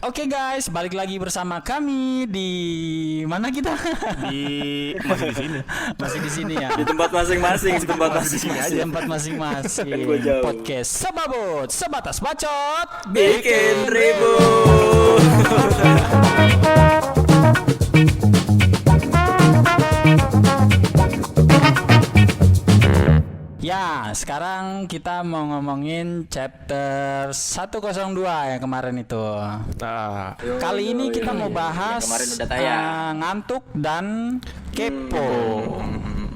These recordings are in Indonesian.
Oke guys, balik lagi bersama kami di mana kita? Masih di sini. Masih di sini ya. Di tempat masing-masing, di tempat Di masing-masing. tempat masing-masing. Kan gua jauh. Podcast Sebabut, sebatas bacot, Bikin ribut. Ya, sekarang kita mau ngomongin chapter 102 yang kemarin itu. Nah, Kali ini kita mau Yang bahas kemarin udah tayang. ngantuk dan kepo.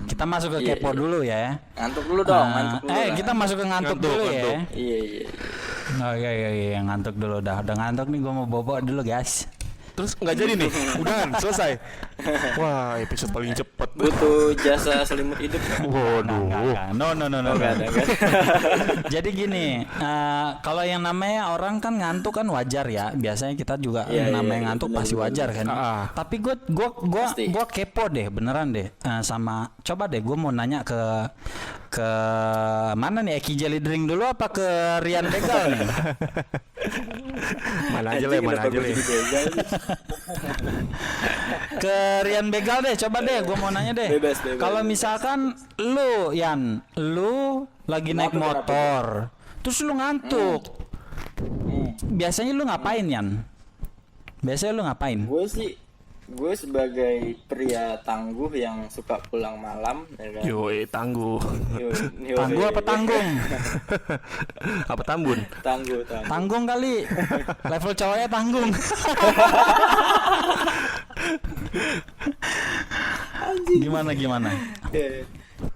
Kita masuk ke Iya, kepo iya. dulu ya. Ngantuk dulu dong, ngantuk dulu. lah. Kita masuk ke ngantuk dulu ya. Iya, iya. Oh iya, ngantuk dulu dah. Udah ngantuk nih, gua mau bobo dulu guys. terus nggak jadi nih. Udahan, selesai. Wah, episode paling cepet. Butuh jasa selimut hidup. Waduh. Enggak. No. Enggak ada kan? Jadi gini, kalau yang namanya orang kan ngantuk kan wajar ya. Biasanya kita juga Iya, namanya iya, ngantuk bener, pasti bener. wajar kan. Tapi Pasti. gua kepo deh, beneran deh. Sama coba deh gua mau nanya ke mana nih, Eki Jelly Drink dulu apa ke Rian Begal nih? Mana aja lah, mana aja lah. Ke Rian Begal deh, coba deh gua mau nanya deh. Bebas. Kalau misalkan lu lagi naik Kenapa? motor, terus lu ngantuk. Biasanya lu ngapain, Yan? Biasanya lu ngapain? Gue sebagai pria tangguh yang suka pulang malam, ya kan? Yoi, tangguh. Tangguh apa tanggung? Apa Tambun? Tangguh. Tanggung kali. Level cowoknya tanggung. Gimana?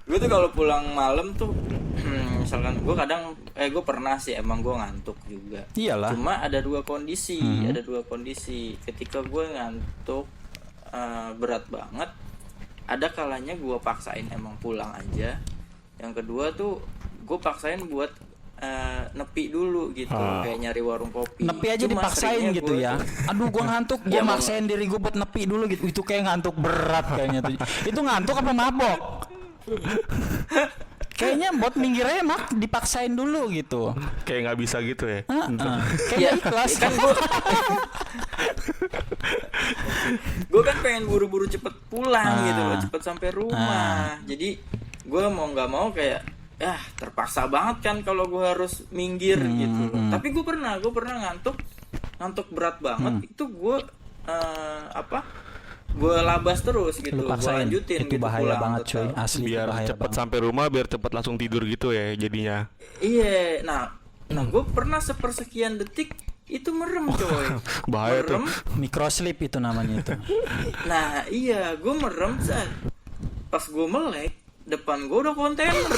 Gue tuh kalau pulang malam tuh misalkan gue pernah sih emang gue ngantuk juga. Iyalah. Cuma ada dua kondisi. Ketika gue ngantuk berat banget, ada kalanya gue paksain emang pulang aja. Yang kedua tuh gue paksain buat nepi dulu gitu, kayak nyari warung kopi. Nepi aja Cuma dipaksain seringnya gitu gua ya. tuh- Aduh, gua ngantuk, gua Iya, maksain diri gua buat nepi dulu gitu. Itu kayak ngantuk berat kayaknya tuh. Itu ngantuk apa mabok? Kayaknya buat minggir enak dipaksain dulu gitu. Kayak nggak bisa gitu ya. Kayaknya ikhlas kan gue kan pengen buru-buru cepet pulang gitu loh, cepet sampai rumah. Jadi gue mau nggak mau kayak terpaksa banget kan kalau gue harus minggir gitu loh. Tapi gue pernah ngantuk berat banget. Itu gue gue labas terus gitu, Lu gue paksain. lanjutin Itu gitu bahaya pulang banget tetap. cuy, asli Biar bahaya cepet banget. sampai rumah, biar cepet langsung tidur gitu ya jadinya. Iya, nah gue pernah sepersekian detik itu merem coy. Bahaya tuh. Microslip itu namanya itu. Nah iya, gue merem saat pas gue melek depan gue udah kontainer.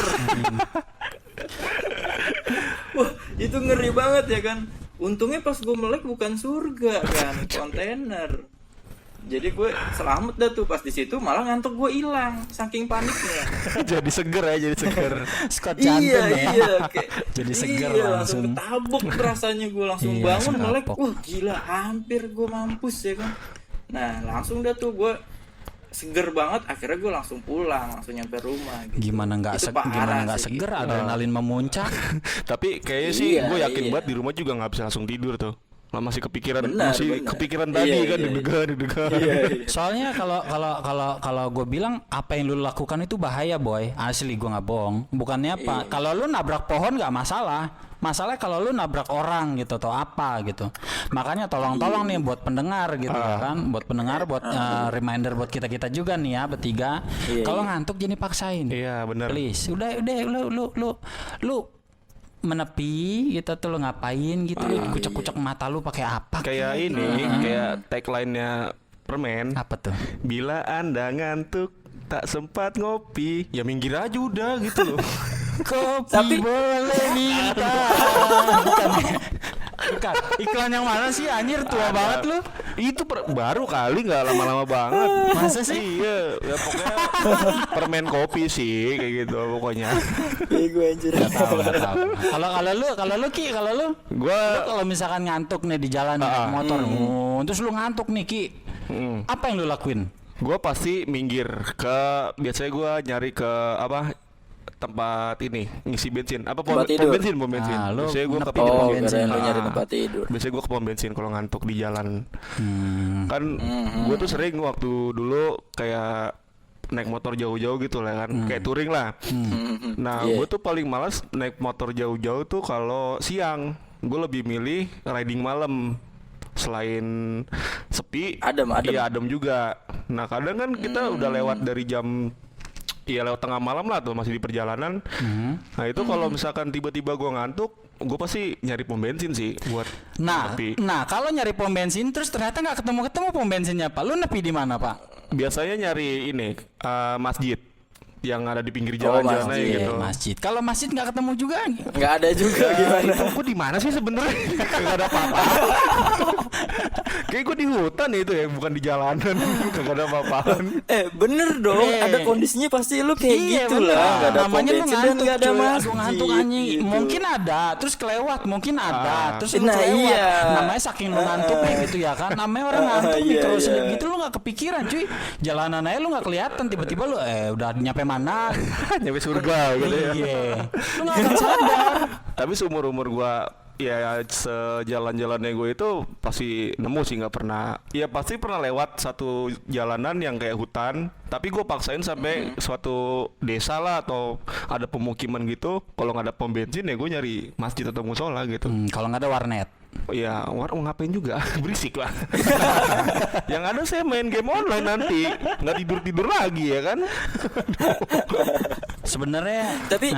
Wah itu ngeri banget ya kan. Untungnya pas gue melek bukan surga kan, kontainer. Jadi gue selamat dah tuh, pas di situ malah ngantuk gue hilang saking paniknya. Jadi seger ya, jadi seger. Scott jantung ya. Iya kayak Jadi seger langsung. langsung ketabuk rasanya, gue langsung Iya, bangun langsung melek. kapok. Wah gila, hampir gue mampus ya kan. Nah langsung dah tuh gue seger banget, akhirnya gue langsung pulang, langsung nyampe rumah gitu. Gimana Itu parah sih. seger, adrenalin memuncak. Tapi kayaknya sih Iya, gue yakin iya. banget di rumah juga nggak bisa langsung tidur tuh. Lah masih kepikiran, Benar. kepikiran tadi Iya, kan, iya. deg-degan. Iya. Soalnya kalau gue bilang apa yang lu lakukan itu bahaya boy, asli gue nggak bohong. Bukannya apa? Iya. Kalau lu nabrak pohon nggak masalah. Masalahnya kalau lu nabrak orang gitu atau apa gitu. Makanya tolong nih buat pendengar gitu ya kan, buat pendengar, buat reminder buat kita juga nih ya bertiga. Iya, Kalau iya. ngantuk jangan dipaksain. Iya benar. Please, udah lu menepi gitu tuh, lu ngapain gitu, lu kucek-kucek mata lu pakai apa? Kayak ini, kayak tagline-nya permen. Apa tuh? Bila Anda ngantuk tak sempat ngopi, ya minggir aja udah gitu loh. Kopi Tapi- boleh minta. Bukan. Iklan yang mana sih anjir, tua banget lu. Itu baru kali, nggak lama-lama banget. Masa sih? Iya, ya pokoknya permen kopi sih kayak gitu pokoknya. Gue anjir. Gak tahu. Kalau lu Ki, kalau lu Gua kalau misalkan ngantuk nih di jalan naik motor, terus lu ngantuk nih Ki, apa yang lu lakuin? pasti minggir ke, biasanya gua nyari ke apa, tempat ini ngisi bensin. Apa Tempat tidur. pom bensin. Ah, lu Biasanya gue ke nepi pom di pom Oh, bensin. kirain lu nyari tempat tidur. Biasanya gue ke pom bensin kalau ngantuk di jalan. Kan Hmm. gue tuh sering waktu dulu kayak naik motor jauh-jauh gitu lah kan, kayak touring lah. Nah, Iya. gue tuh paling malas naik motor jauh-jauh tuh kalau siang. Gue lebih milih riding malam. Selain sepi, Adem. iya adem juga. Nah, kadang kan kita udah lewat dari jam, iya lewat tengah malam lah tuh masih di perjalanan. Nah, itu kalau misalkan tiba-tiba gue ngantuk, gue pasti nyari pom bensin sih buat Nah, nepi. kalau nyari pom bensin terus ternyata nggak ketemu pom bensinnya, Pak. Lu nepi di mana, Pak? Biasanya nyari ini masjid yang ada di pinggir Oh, jalan-jalan aja masjid. gitu. Masjid. Kalau masjid nggak ketemu juga. Nggak ada juga gimana? Itu gue di mana sih sebenarnya? Kagak ada apa-apa. Kayak gue di hutan itu ya, bukan di jalanan. Kagak ada apa-apaan. Bener dong. Ada kondisinya pasti lu kayak gitu lah. Nggak ada pom Namanya lu bensin dan ngantuk, nggak ada cuy. masjid. Aduh, ngantuk anjing. gitu. Mungkin ada, terus kelewat, mungkin ada, terus lu Nah, kelewat. iya. Namanya saking lu ngantuknya gitu ya kan. Namanya orang ngantuk nih Iya, kalau iya. sedip gitu lu nggak kepikiran, cuy. Jalanan aja lu nggak kelihatan, tiba-tiba lu udah nyampe mana. Nyampe surga gitu ya. Iya. Lu nggak akan sadar. Tapi seumur-umur gue, ya sejalan-jalannya gue itu pasti nemu sih, nggak pernah. Ya pasti pernah lewat satu jalanan yang kayak hutan, tapi gue paksain sampai suatu desa lah atau ada pemukiman gitu. Kalau nggak ada pom bensin ya gue nyari masjid atau musola gitu. Kalau nggak ada warnet. Ya warung ngapain juga, berisik lah. Yang ada saya main game online nanti, nggak tidur lagi ya kan. Sebenarnya Tapi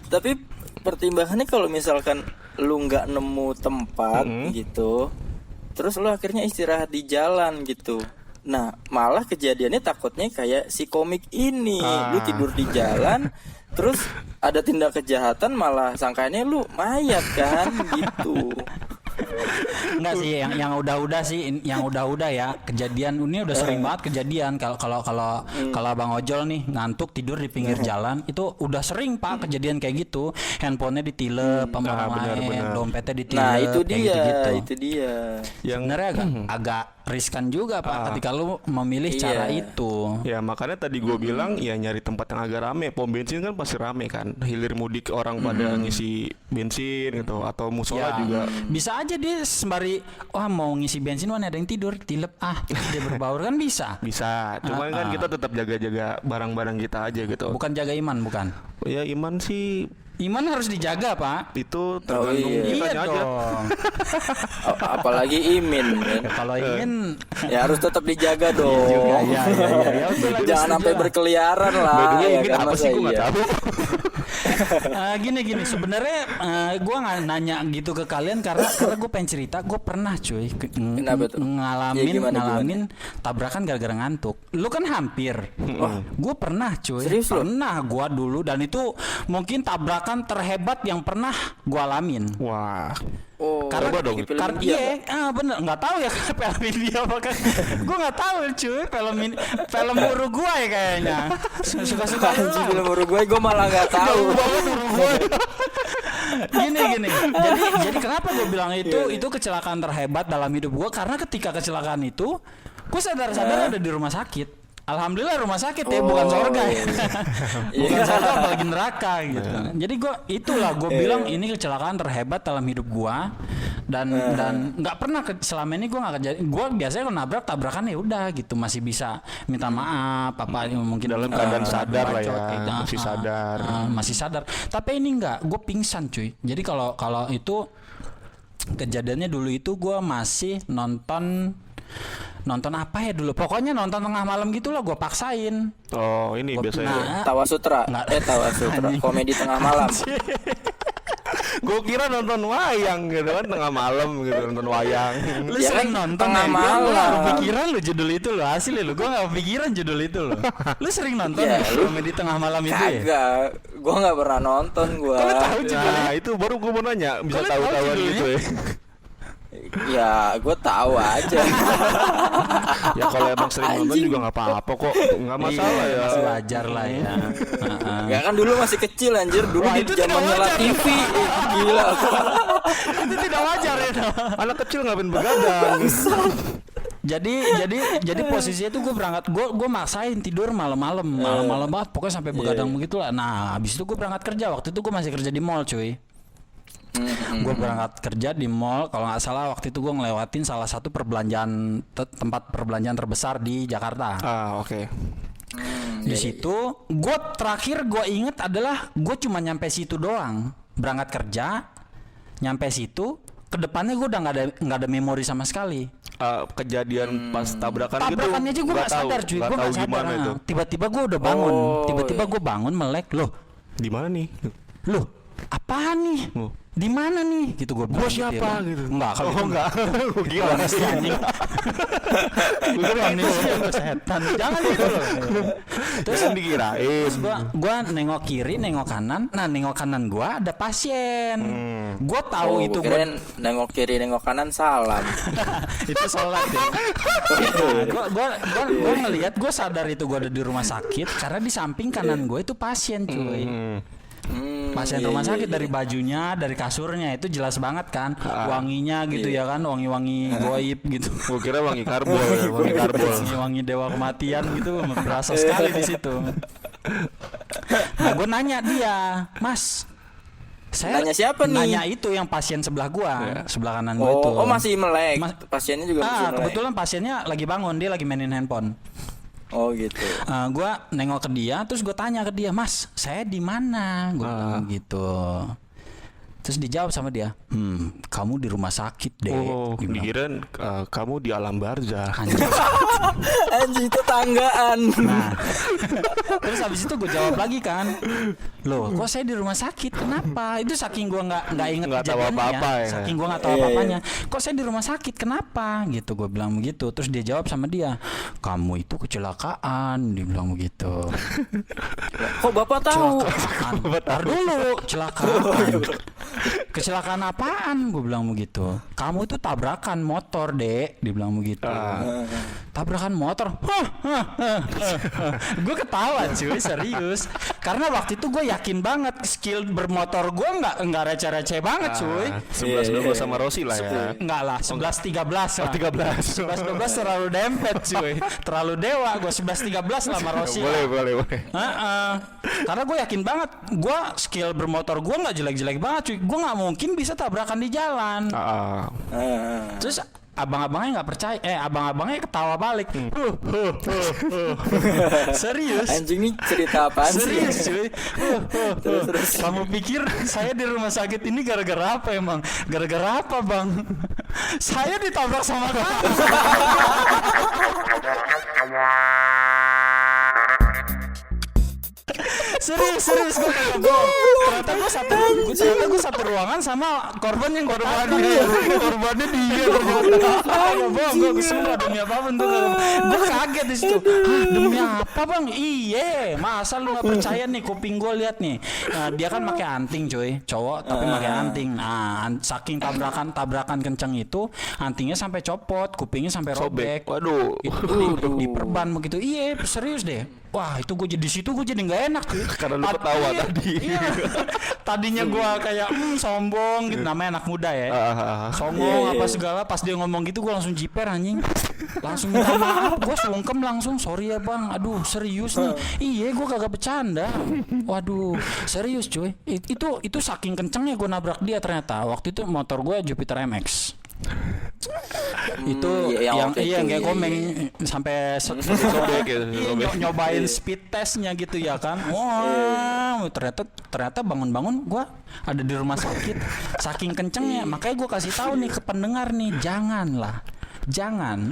tapi pertimbangannya kalau misalkan lu nggak nemu tempat gitu, terus lu akhirnya istirahat di jalan gitu. Nah, malah kejadiannya takutnya kayak si komik ini. Lu tidur di jalan, terus ada tindak kejahatan, malah sangkanya lu mayat kan gitu. enggak sih yang udah-udah sih, yang udah-udah ya. Kejadian ini udah sering banget kejadian. Kalau Bang Ojol nih ngantuk tidur di pinggir jalan, itu udah sering Pak kejadian kayak gitu. Handphonenya ditilep sama orang lain, benar. dompetnya ditilep. Nah, itu kayak dia, gitu-gitu. itu dia. Yang Sebenarnya agak riskan juga Pak ketika lu memilih Iya. cara itu. ya makanya tadi gue bilang ya nyari tempat yang agak rame. Pom bensin kan pasti rame kan. Hilir mudik orang pada ngisi bensin gitu atau musola Ya, juga. bisa aja dia sembari mau ngisi bensin, ada yang tidur tilep dia berbaur kan bisa. Bisa, cuman kan kita tetap jaga-jaga barang-barang kita aja gitu. Bukan jaga iman, bukan. Ya iman sih Iman harus dijaga Pak. itu tergantung iya. Iya kitanya aja. dong. Apalagi Imin kan. Kalau ingin Ya harus tetap dijaga dong. juga ya. Ya udah lah, Jangan setuju sampai lah. berkeliaran lah. By the way, ya Imin kan, apa masa sih gue nggak iya? tahu. Gini sebenarnya gue nggak nanya gitu ke kalian karena gue pengen cerita. Gue pernah cuy Kenapa tuh? ngalamin Ya, gimana? tabrakan gara-gara ngantuk. Lu kan hampir. Wah, gue pernah cuy. Serius lu? Pernah gue dulu, dan itu mungkin tabrakan terhebat yang pernah gue alamin. Wah, Oh, Karena coba dong. di film karena India, iya, bener nggak tahu ya film India apa kan? Gue nggak tahu cuy, film Uruguay kayaknya. Suka-suka lu Anjing, lah. film Uruguay gue malah nggak tahu. Gini jadi kenapa gue bilang itu kecelakaan terhebat dalam hidup gue, karena ketika kecelakaan itu gue sadar-sadar ada di rumah sakit. Alhamdulillah rumah sakit ya, bukan surga ya. Bukan surga apalagi neraka gitu. Jadi itulah gue bilang ini kecelakaan terhebat dalam hidup gue, dan nggak pernah selama ini gue nggak kejadian. Gue biasanya kalau nabrak tabrakan ya udah gitu, masih bisa minta maaf apa mungkin dalam keadaan sadar lah ya, bacot, masih sadar. masih sadar. Tapi ini enggak, gue pingsan cuy. Jadi kalau itu kejadiannya dulu itu gue masih nonton apa ya dulu, pokoknya nonton tengah malam gitu loh, gue paksain. Oh ini biasanya. Tawa Sutra. Nggak. Tawa Sutra. Komedi tengah malam. Gue kira nonton wayang gitu kan, tengah malam gitu nonton wayang. Lu Ya sering kan, nonton tengah ya? malam. Gue gak kepikiran lu judul itu lo, asli lu. Gue gak kepikiran judul itu lo. Lu sering nonton Ya, ya, komedi tengah malam itu ya? Kagak. Gue nggak pernah nonton gue. Kok lu tahu judulnya? Nah itu baru gue mau nanya, bisa Kok lu tahu tahu-tahuan judulnya? gitu ya. Ya gue tahu aja. Ya kalau emang sering nonton Anjing. juga nggak apa-apa kok, nggak masalah Iya, ya. masih wajar lah ya. Ya kan dulu masih kecil anjir. Dulu Wah, di itu tidak zamannya La wajar. TV. Gila. Itu tidak wajar ya. Anak kecil ngapain begadang? Jadi posisinya tuh gue berangkat, gue maksain tidur malam-malam banget, pokoknya sampai begadang begitu lah. Nah, habis itu gue berangkat kerja. Waktu itu gue masih kerja di mall, cuy. Gue berangkat kerja di mall, kalau nggak salah waktu itu gue ngelewatin salah satu perbelanjaan tempat perbelanjaan terbesar di Jakarta. Oke. Di situ gue terakhir gue inget adalah gue cuma nyampe situ doang, berangkat kerja, nyampe situ, kedepannya gue udah nggak ada memori sama sekali. Kejadian pas tabrakan gitu. Tabrakannya aja gue nggak sadar, cuy. Gue nggak sadar. Tiba-tiba gue udah bangun. Tiba-tiba gue bangun melek, loh. Di mana nih? Loh, apaan nih? Di mana nih? Gitu gue bilang. Gue siapa gitu? Enggak, kalau enggak. Gue gila sih anjing. Gue manusia setan. Jangan gitu loh. Terus dikirain. Gua nengok kiri, nengok kanan. Nah, nengok kanan gua ada pasien. Gua tahu itu gua nengok kiri, nengok kanan salam. Itu sholat ya. Gua ngelihat, gua sadar itu gua ada di rumah sakit karena di samping kanan gua itu pasien, cuy. Pasien rumah sakit, dari bajunya, dari kasurnya itu jelas banget kan, wanginya gitu ya kan, wangi-wangi goib gitu. Gue kira wangi karbol, wangi dewa kematian gitu, berasa sekali di situ. Nah, gue nanya dia, Mas, saya nanya siapa nih? Nanya itu yang pasien sebelah gua, sebelah kanan gua itu. Oh, masih melek. Pasiennya juga masih melek. Kebetulan pasiennya lagi bangun, dia lagi mainin handphone. Oh gitu. Gua nengok ke dia, terus gue tanya ke dia, Mas, saya di mana? Gue bilang gitu. Terus dijawab sama dia, kamu di rumah sakit deh. Oh, dikirain kamu di alam barzah. Anjing, tetanggaan. Nah, terus habis itu gue jawab lagi kan, loh, kok saya di rumah sakit? Kenapa? Itu saking gue nggak inget kejadiannya, saking gue nggak tahu apa-apanya. Kok saya di rumah sakit? Kenapa? Gitu gue bilang begitu. Terus dia jawab sama dia, kamu itu kecelakaan. Dia bilang begitu. Kok bapak tahu? Bentar dulu, kecelakaan. Kecelakaan apaan? Gue bilang begitu. Kamu itu tabrakan motor, Dek. Dibilang begitu. Tabrakan motor. Gue ketawa, cuy, serius. Karena waktu itu gue yakin banget skill bermotor gue nggak receh-receh banget, cuy. 11-12 sama Rossi lah ya. Enggak lah, 11-13 lah. 11-12 13. terlalu dempet, cuy. Terlalu dewa. Gue 11-13 lah sama Rossi. Boleh. Karena gue yakin banget, gue skill bermotor gue nggak jelek-jelek banget, cuy. Gue nggak mungkin bisa tabrakan di jalan. Terus abang-abangnya nggak percaya, abang-abangnya ketawa balik. Serius? Anjing, ini cerita apaan sih? Serius, cuy. Terus. Kamu pikir saya di rumah sakit ini gara-gara apa emang? Gara-gara apa, Bang? Saya ditabrak sama kamu. Serius gue kagak bohong. Ternyata gue satu ruangan sama korban yang gue tadi. Korbannya dia ternyata. Kagak bohong, gue sumpah demi apapun tuh. Gue kaget di situ. Demi apa, Bang? Iya, masa lu nggak percaya nih? Kuping gue lihat nih. Dia kan pakai anting, cuy, cowok tapi pakai anting. Nah, saking tabrakan kenceng itu, antingnya sampai copot, kupingnya sampai robek. Waduh. Diperban begitu. Iya, serius deh. Wah, itu gue di situ gue jadi nggak enak, cuy. Karena lu ketawa tadi. Iya. Tadinya gue kayak sombong gitu, namanya anak muda ya. Sombong apa segala, pas dia ngomong gitu gue langsung jiper, anjing. Langsung minta maaf, gue sungkem langsung, sorry ya Bang. Aduh, serius nih. Iya, gue kagak bercanda. Waduh, serius cuy. Itu saking kencengnya gue nabrak dia ternyata. Waktu itu motor gue Jupiter MX. Itu yang kayak komeng sampai nyobain speed testnya gitu ya kan. Wah, ternyata bangun-bangun gue ada di rumah sakit saking kencengnya. Makanya gue kasih tahu nih ke pendengar nih, jangan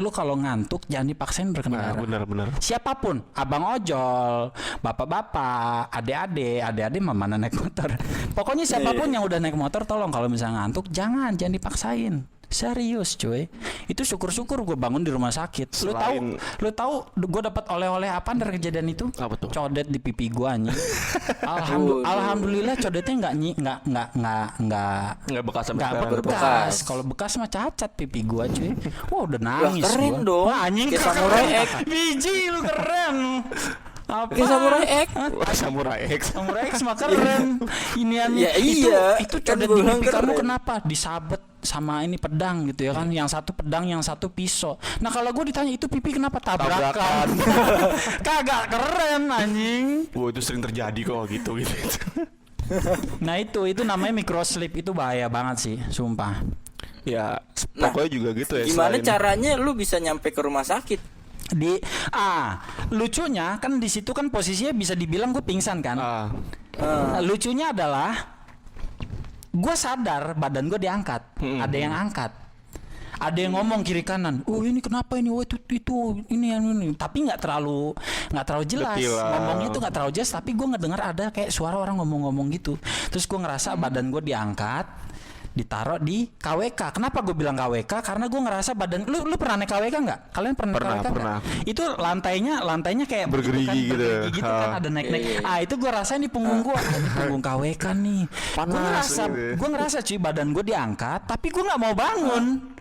lu kalau ngantuk jangan dipaksain berkendara. Benar. Siapapun, abang ojol, bapak-bapak, adik-adik mana naik motor. Pokoknya siapapun yang udah naik motor, tolong kalau misalnya ngantuk jangan dipaksain. Serius, cuy. Itu syukur-syukur gue bangun di rumah sakit. Lu tahu gue dapat oleh-oleh apa dari kejadian itu? Apa tuh? Codet di pipi gue, anjing. Alhamdulillah codetnya nggak bekas sampai sekarang. Bekas. Kalau bekas mah cacat pipi gue, cuy. Wah, udah nangis. Wah, keren gua. dong. Wah, anjing kayak Samurai X. Biji lu keren. Apa? Kayak Samurai X mah keren. Inian ya, iya. Itu codet di pipi kamu kenapa? Disabet sama ini pedang gitu ya kan. Yang satu pedang, yang satu pisau. Nah kalau gue ditanya itu pipi kenapa tabrakan? Kagak keren anjing. Wah itu sering terjadi kok gitu. Nah itu namanya microslip, itu bahaya banget sih, sumpah. Ya Nah, pokoknya juga gitu ya. Gimana selain- caranya lu bisa nyampe ke rumah sakit? Lucunya kan di situ kan posisinya bisa dibilang gue pingsan kan. Lucunya adalah gue sadar badan gue diangkat, ada yang angkat, ada yang ngomong kiri kanan, ini kenapa ini, itu ini yang ini, tapi nggak terlalu jelas. Detil lah. Ngomongnya tuh nggak terlalu jelas, tapi gue ngedengar ada kayak suara orang ngomong-ngomong gitu. Terus gue ngerasa badan gue diangkat, ditaruh di KWK. Kenapa gue bilang KWK? Karena gue ngerasa badan lu pernah naik KWK nggak? Kalian pernah Pernah, KWK nggak? pernah. Itu lantainya kayak Bergerigi gitu. bergerigi gitu kan, ada naik-naik. Itu gue rasain di punggung gue, di punggung KWK nih. Panas gitu. Gue ngerasa cuy badan gue diangkat, tapi gue nggak mau bangun.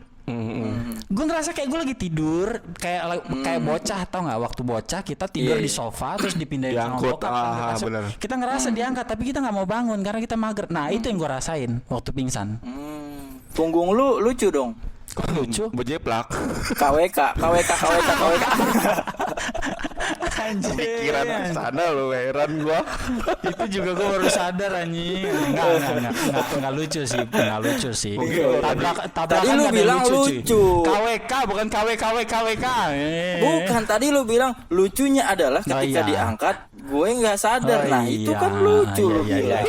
Gue ngerasa kayak gue lagi tidur kayak bocah, tau nggak, waktu bocah kita tidur di sofa terus dipindahin sama Diangkut, bokap kan, kasur. bener. Kita ngerasa diangkat tapi kita nggak mau bangun karena kita mager. Nah itu yang gue rasain waktu pingsan. Punggung lu lucu dong. Kok lucu? Bejeplak. KWK. Anjir, Pikiran ke sana lo, heran gua. itu juga gue baru sadar anjing. Enggak lucu sih. Tabrakan Tadi lu nggak ada bilang cuy. lucu. KWK bukan KWK. Bukan, tadi lu bilang lucunya adalah ketika iya. diangkat gue nggak sadar. Oh, Nah itu kan lucu lu bilang.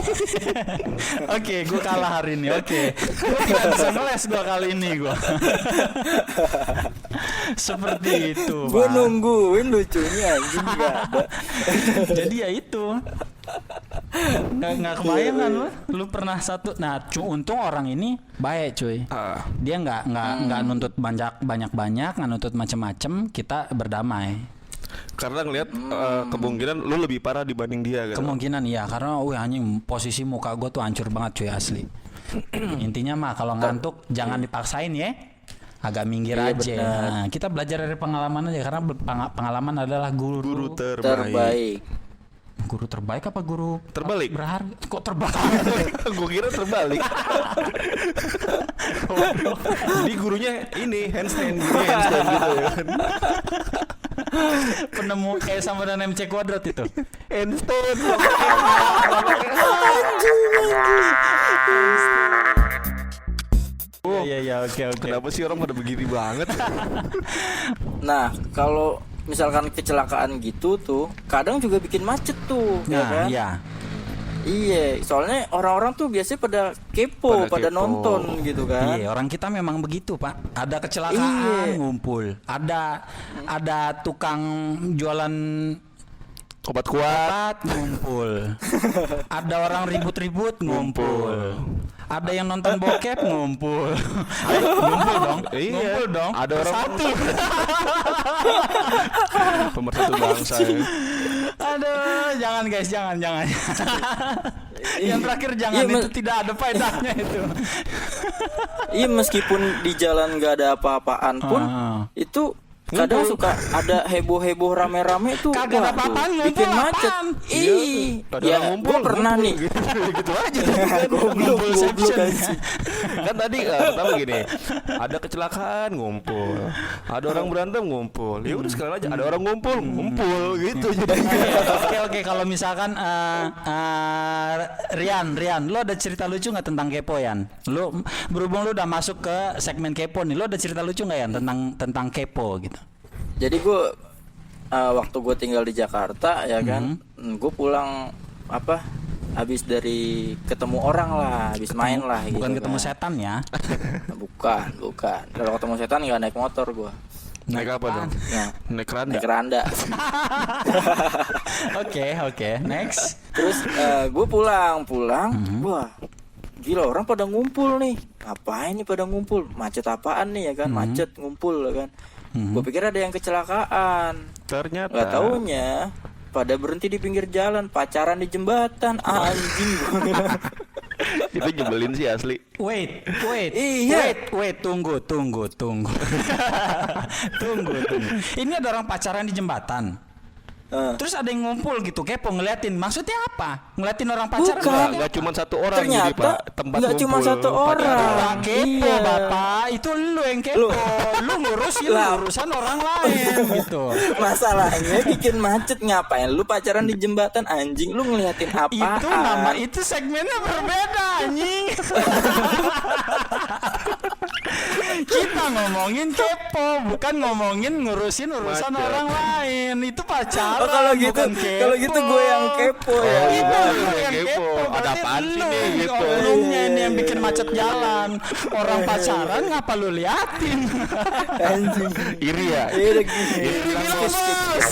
Oke, gue kalah hari ini. Oke, gue nggak bisa ngeles gue kali ini gue. Seperti itu. Gue Pak. nungguin lucunya anjing nggak ada. Jadi ya itu. Nggak kebayang kan lu pernah satu. Nah, untung orang ini baik cuy. Dia nggak nuntut banyak, nggak nuntut macem-macem. Kita berdamai. Karena ngelihat kemungkinan lu lebih parah dibanding dia kan. Kemungkinan iya, karena anjing posisi muka gue tuh hancur banget cuy asli. Intinya mah kalau ngantuk jangan dipaksain ya. Agak minggir aja. Nah, kita belajar dari pengalaman aja karena pengalaman adalah guru Terbaik. Guru terbaik apa guru Terbalik. berharga? Kok terbalik? Gue kira terbalik. Jadi gurunya ini handstand gitu ya kan. Penemu E sama dan MC kuadrat itu. Handstand. Iya, oke. Kenapa sih orang pada begini banget? Nah kalau misalkan kecelakaan gitu tuh kadang juga bikin macet tuh, ya Nah, kan? iya. Iya, soalnya orang-orang tuh biasanya pada kepo, pada kepo. nonton gitu kan. Iya, orang kita memang begitu, Pak. Ada kecelakaan Iya. ngumpul. Ada tukang jualan Obat kuat. ngumpul. Ada orang ribut-ribut ngumpul. Ada yang nonton bokep ngumpul. Ngumpul dong. Iya. Ngumpul dong. Ada orang satu. Pemersatu bangsa ya. Aduh, jangan guys, jangan. Yang terakhir jangan, Iya, itu tidak ada faedahnya itu. Iya, meskipun di jalan gak ada apa-apaan pun itu kadang suka ada heboh-heboh rame-rame tuh. Kagak ada waduh, apa-apaan, bikin ngumpul macet. apaan? Ada Iya, orang ngumpul, gua pernah ngumpul nih. gitu aja. Goblok anjing. Kan tadi pertama gini, ada kecelakaan ngumpul, ada orang berantem ngumpul. Ya udah sekalian aja, ada orang ngumpul gitu jadinya. Oke, kalau misalkan Rian, lo ada cerita lucu nggak tentang kepo Yan? Lo berhubung lo udah masuk ke segmen kepo nih, lo ada cerita lucu nggak Yan tentang kepo gitu? Jadi gue waktu gue tinggal di Jakarta ya kan, gue pulang habis dari ketemu orang lah, habis main lah gitu. Bukan ketemu kan. setan ya? Bukan. Kalau ketemu setan nggak naik motor gue. Naik apa dong? Nah, Naik randa. naik keranda. Oke, next. Terus gue pulang, wah gila orang pada ngumpul nih. Ngapain nih pada ngumpul? Macet apaan nih ya kan? Macet ngumpul ya kan? Gue pikir ada yang kecelakaan. Ternyata Gak taunya pada berhenti di pinggir jalan, pacaran di jembatan. Anjing. itu nyebelin sih asli. Wait. Iya. Wait, tunggu. Tunggu. Ini ada orang pacaran di jembatan. Terus ada yang ngumpul gitu, kepo ngeliatin. Maksudnya apa? Ngeliatin orang pacaran? Bukan. Nggak cuma satu orang Ternyata jadi Pak tempat nggak cuma ngumpul satu orang. pacaran. Nggak kepo Iya. Bapak, itu lu yang kepo. Lu ngurusin Lah. urusan orang lain gitu. Masalahnya bikin macet, ngapain lu pacaran di jembatan anjing, lu ngeliatin apaan? Itu segmennya berbeda anjing. Kita ngomongin kepo, bukan ngomongin ngurusin urusan Macet. orang lain. Itu pacaran. Oh, kalau gitu, bukan kepo. kalau gitu gue yang kepo ya. Oh, Itu iya, lu yang yang kepo. kepo. Ada Berarti apaan sih lu nih, gitu. oknumnya ini yang bikin macet jalan. Orang pacaran ngapa lu liatin? Anjing. Iri ya. Iya udah gini. Iri bilang Bilang, Bos.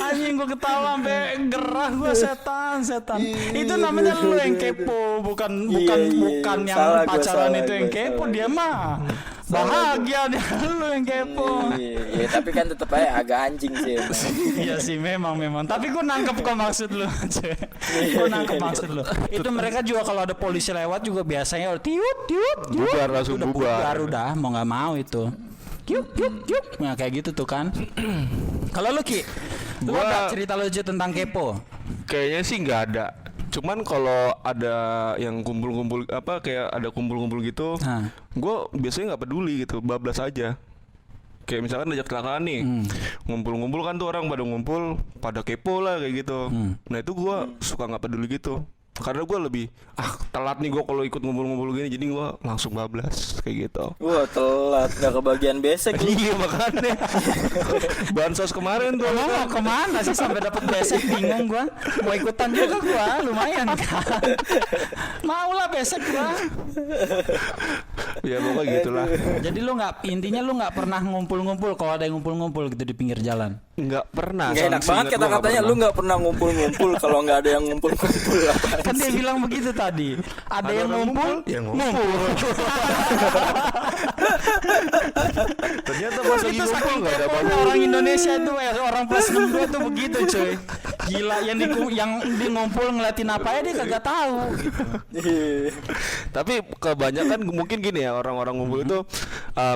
Anjing gue ketawa sampai gerah gue setan. Itu namanya lu yang kepo, bukan bukan yang Salah gua, pacaran salah itu yang gua, kepo salah dia mah. Bahagia dia lu yang kepo. Iya, tapi kan tetap aja agak anjing sih emang. Iya sih memang. Tapi gue nangkep kok maksud lu. Gue nangkep maksud lu. Itu mereka juga kalau ada polisi lewat juga biasanya tiut. Bubar, langsung Udah bubar. udah mau nggak mau itu. Yuk. Nah kayak gitu tuh kan. Kalau lu Ki, lu Gua- ada cerita lucu tentang kepo? Kayaknya sih nggak ada. Cuman kalau ada yang kumpul-kumpul apa kayak ada kumpul-kumpul gitu, Hah. gue biasanya nggak peduli gitu, bablas aja. Kayak misalkan ada kecelakaan nih, ngumpul-ngumpul kan tuh orang pada ngumpul, pada kepo lah kayak gitu. Nah itu gue suka nggak peduli gitu, karena gue lebih telat nih gue kalau ikut ngumpul-ngumpul gini, jadi gue langsung bablas kayak gitu. Wah telat, gak kebagian besek lu. Iya makanya bansos kemarin tuh Emang mau kemana sih sampai dapat besek bingung gua. Mau ikutan juga gua, lumayan kan. Mau lah besek gua. ya pokoknya gitulah. Jadi lu nggak, intinya lu nggak pernah ngumpul-ngumpul kalau ada yang ngumpul-ngumpul gitu di pinggir jalan. Nggak pernah. Gak enak banget kata-katanya, lu gak pernah ngumpul-ngumpul kalau gak ada yang ngumpul-ngumpul. Apaan Kan dia sih? bilang begitu tadi. Ada yang orang ngumpul, ya ngumpul. Ternyata pas lagi Itu ngumpul saking nggak ada keponya apa-apa. orang Indonesia tuh orang plus 62 tuh begitu cuy. Gila yang di ngumpul ngeliatin apa ya dia kagak tahu. Iya. Tapi kebanyakan mungkin gini ya, orang-orang ngumpul itu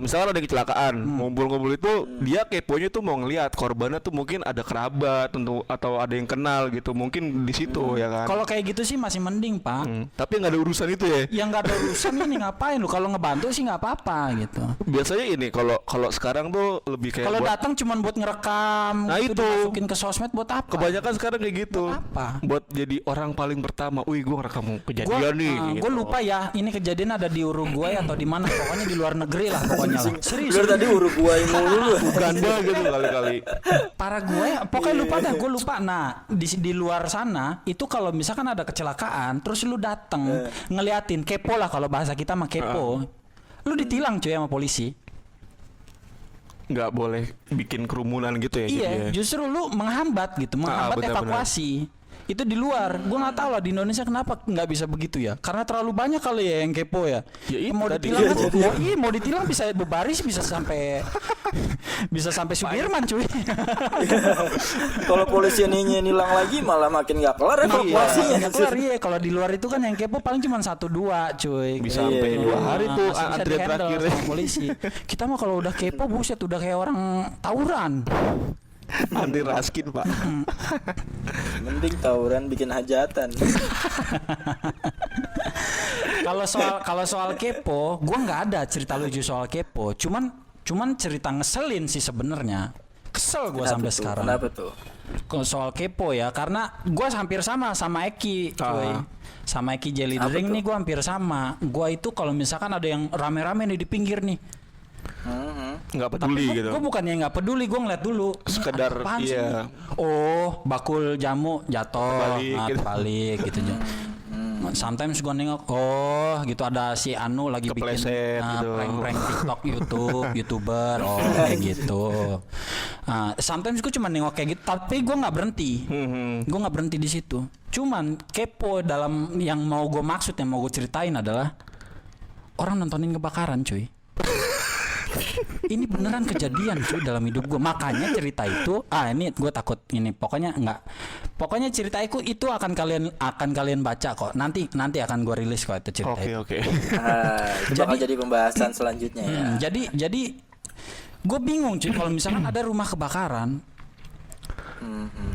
misalkan ada kecelakaan, ngumpul-ngumpul itu dia keponya tuh mau ngelihat korbannya tuh mungkin ada kerabat atau ada yang kenal gitu, mungkin di situ ya kan. Kalau kayak gitu sih masih mending Pak. Tapi nggak ada urusan itu ya. Yang nggak ada urusan ini ngapain lu? Kalau ngebantu sih nggak apa-apa gitu. Biasanya ini kalau sekarang tuh lebih kayak Kalau buat datang cuman buat ngerekam, Nah, gitu, itu. dimasukin ke sosmed buat apa? kebanyakan sekarang kayak gitu. Apa? Buat jadi orang paling pertama. Wih, gue ngerekam kejadian nih. gitu. Gue lupa ya, ini kejadian ada di Uruguay atau di mana? Pokoknya di luar negeri lah pokoknya lah. Serius. Lu tadi Uruguay mulu lu. Uganda gitu kali-kali. Paraguay, pokoknya lupa dah, gue lupa. Nah, di luar sana itu kalau misalkan ada kecelakaan, terus lu dateng ngeliatin, kepo lah kalau bahasa kita mah kepo. Lu ditilang cuy sama polisi. Nggak boleh bikin kerumunan gitu ya. Iya, jadinya. justru lu menghambat gitu, menghambat benar-benar. evakuasi. Itu di luar. Gua nggak tahu lah di Indonesia kenapa nggak bisa begitu ya? Karena terlalu banyak kali ya yang kepo ya. Ya itu mau tadi. ditilang, mau ditilang bisa berbaris, bisa sampai bisa sampai Sudirman cuy. Kalau polisi ini nilang lagi malah makin gak kelar evakuasinya. Iya, kelar iya. Kalau di luar itu kan yang kepo paling cuma 1-2 cuy. Bisa Iya, sampai iya. 2 hari tuh Masih bisa antrian di-handle terakhir. sama polisi. Kita mah kalau udah kepo buset udah kayak orang tawuran. Anti raskin pak. Mending tawuran bikin hajatan. Kalau soal kepo, gua nggak ada cerita lucu soal kepo. Cuman cerita ngeselin sih sebenarnya. Kesel gua sampai sekarang. Kenapa tuh? Kalau soal kepo ya, karena gua hampir sama Eki, cuy. Sama Eki Jelly Apa Drink tuh? nih gua hampir sama. Gua itu kalau misalkan ada yang rame-rame nih di pinggir nih, Nggak peduli gitu. gue bukannya nggak peduli, gue ngeliat dulu. Ini Sekedar, ada apaan sih iya. nih? Oh, bakul jamu jatuh, Terbalik, gitu. terbalik gitu. Sometimes gue nengok, oh gitu ada si Anu lagi bikin Kepleset gitu. prank-prank TikTok, YouTuber, oh kayak gitu. Sometimes gue cuma nengok kayak gitu, tapi gue nggak berhenti. Gue nggak berhenti di situ. Cuman kepo dalam yang mau gue maksud, yang mau gue ceritain adalah orang nontonin kebakaran, cuy. Ini beneran kejadian cuy dalam hidup gue. Makanya cerita itu, ini gue takut ini. Pokoknya cerita itu akan kalian baca kok. Nanti akan gue rilis kok itu cerita itu. Oke. Itu bakal jadi pembahasan selanjutnya ya. Jadi gue bingung cuy kalau misalkan ada rumah kebakaran.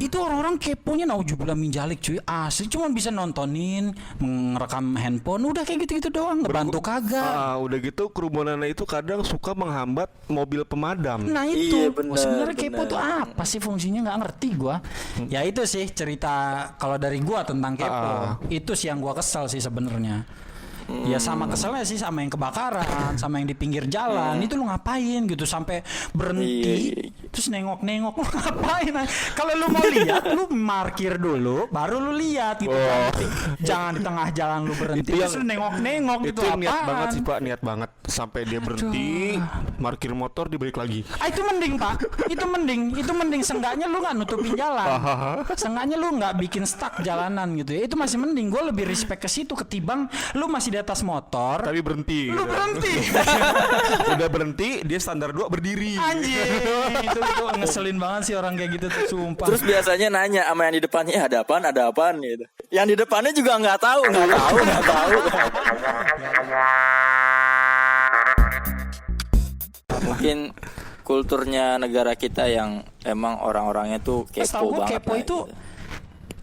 Itu orang-orang keponya naujubillah min dzalik cuy. Asli cuma bisa nontonin, merekam handphone, udah kayak gitu-gitu doang, ngebantu kagak. Udah gitu kerumunannya itu kadang suka menghambat mobil pemadam. Nah itu, Iya, bener, sebenarnya kepo bener. tuh apa sih fungsinya, nggak ngerti gua. Ya itu sih cerita kalau dari gua tentang kepo. Itu sih yang gua kesel sih sebenarnya. Ya sama keselnya sih sama yang kebakaran, sama yang di pinggir jalan. Itu lu ngapain gitu sampai berhenti, terus nengok-nengok lu ngapain? Kalau lu mau lihat, lu parkir dulu, baru lu lihat gitu. Jangan di tengah jalan lu berhenti, Itu terus lu nengok-nengok gitu. Itu niat apaan? banget sih Pak, niat banget. Sampai dia berhenti, parkir motor dibalik lagi. Itu mending Pak, itu mending seenggaknya lu nggak nutupin jalan, seenggaknya lu nggak bikin stuck jalanan gitu ya, itu masih mending. Gue lebih respect ke situ ketimbang lu masih di atas motor Tapi berhenti. lu gitu. berhenti. Udah berhenti, dia standar 2 berdiri. Anjing, itu ngeselin banget sih orang kayak gitu tuh, sumpah. Terus biasanya nanya sama yang di depannya, ada apaan gitu. Yang di depannya juga nggak tahu. Mungkin kulturnya negara kita yang emang orang-orangnya tuh Setahu kepo gue banget. kepo lah, itu gitu.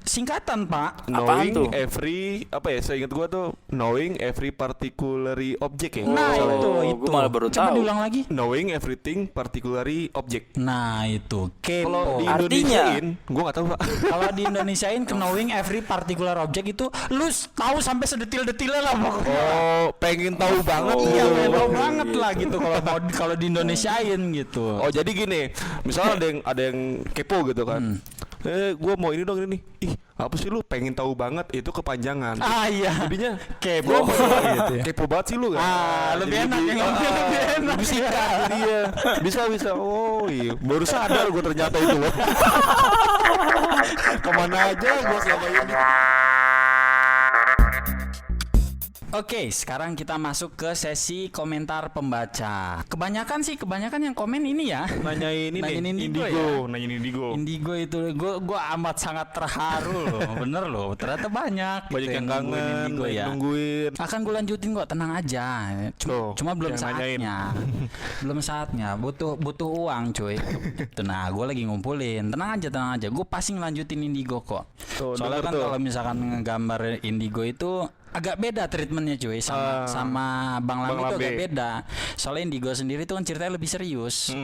singkatan Pak. Knowing tuh? every saya ingat gua tuh knowing every particularly object ya. Nah Salah ya. itu Gua malah baru coba tahu. diulang lagi. Knowing everything particularly object. Nah itu Kalau di kepo. Artinya? Indonesiain, gua nggak tahu Pak. Kalau di Indonesiain knowing every particular object itu lu tahu sampai sedetil-detilnya lah pokoknya. Oh, pengen tahu banget. Iya, gitu. memang banget lah gitu kalau di Indonesiain gitu. Oh jadi gini, misalnya ada yang kepo gitu kan. Gua mau ini dong ini. Ih, apa sih lu pengen tahu banget, itu kepanjangan. Iya. Jadinya Kepo gitu ya. kepo banget sih lu kan. Lebih enak ya ngomongnya, lebih enak. Lebih singkat jadi ya. Bisa. Oh iya, baru sadar gua ternyata itu loh. Kemana aja gua selama ini. Oke, sekarang kita masuk ke sesi komentar pembaca. Kebanyakan yang komen ini ya. Nanyain Indigo ya. Nanyain Indigo. Indigo itu gua amat sangat terharu loh. Bener loh, ternyata banyak Banyak gitu yang nungguin kangen, Indigo banyak ya. nungguin. Akan gue lanjutin kok, tenang aja. Tuh, Cuma belum yang nanyain. saatnya. Belum saatnya. Butuh uang, cuy. Itu nah, gue lagi ngumpulin. Tenang aja. Gue pasti ngelanjutin Indigo kok. Tuh, Soalnya denger kan tuh. kalau misalkan ngegambar Indigo itu agak beda treatmentnya cuy sama Bang Lambe itu agak Lambe. beda. Soalnya Indigo sendiri tuh kan ceritanya lebih serius,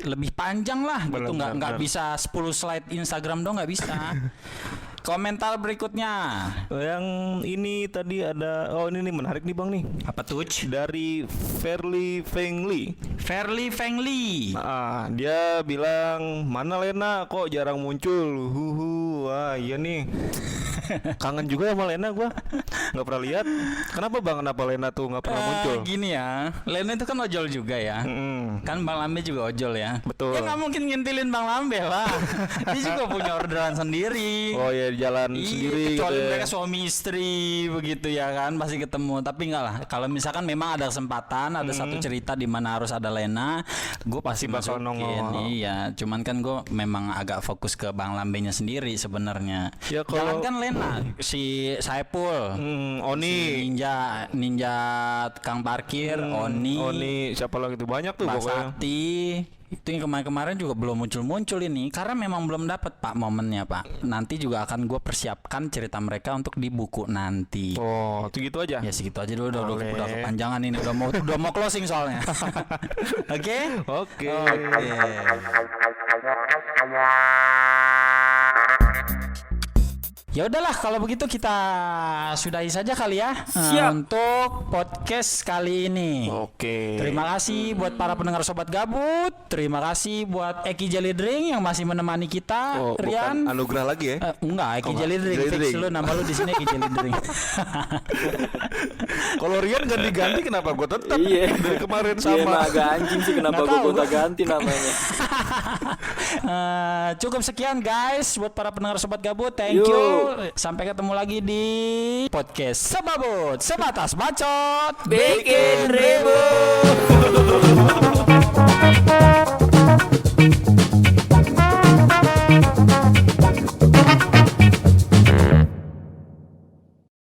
lebih panjang lah gitu, nggak benar. bisa 10 slide Instagram dong, nggak bisa. Komentar berikutnya Yang ini tadi ada, ini nih menarik nih Bang nih. apa tuh? Dari Fairly Fengli. Fairly Fengli. Dia bilang, mana Lena kok jarang muncul. Wah iya nih. Kangen juga sama Lena gua. Nggak pernah lihat. Kenapa Bang? Kenapa Lena tuh nggak pernah muncul? Gini ya, Lena itu kan ojol juga ya. Kan Bang Lambe juga ojol ya. Betul. Ya nggak mungkin ngintilin Bang Lambe lah. Dia juga punya orderan sendiri. Oh ya jalan sendiri kecuali gitu ya. mereka suami istri begitu ya kan, pasti ketemu. Tapi enggak lah, kalau misalkan memang ada kesempatan, ada satu cerita di mana harus ada Lena, gue pasti bakal masukin. nongol. Iya, cuman kan gue memang agak fokus ke Bang Lambenya sendiri sebenarnya. Ya, kalau- Jangan kan Lena, si Saipul, Oni. Ninja tukang parkir, Oni siapa lagi tuh, banyak tuh Mbak pokoknya. Sakti. Itu yang kemarin-kemarin juga belum muncul ini karena memang belum dapat Pak momennya Pak. Nanti juga akan gue persiapkan cerita mereka untuk di buku nanti. Oh, itu gitu aja. Ya segitu aja dulu, udah Boleh. kepanjangan ini, udah mau closing soalnya. Oke? Oke. Ya udahlah kalau begitu kita sudahi saja kali ya untuk podcast kali ini. Oke. Terima kasih buat para pendengar Sobat Gabut. Terima kasih buat Eki Jelly Drink yang masih menemani kita. Oh, Rian. bukan anugerah lagi ya? Enggak, Eki Jelly Drink. Jelly Fix Drink. lu, nama lu di sini Eki Jelly Drink. Kalau Rian ganti-ganti kenapa gue tetap Iya. dari kemarin Iya, sama. emang agak anjing sih kenapa Nggak gue tahu. gonta-ganti namanya. Cukup sekian guys buat para pendengar Sobat Gabut. Thank Yo. you. Sampai ketemu lagi di podcast Sebabut Sebatas Bacot Bikin ribut.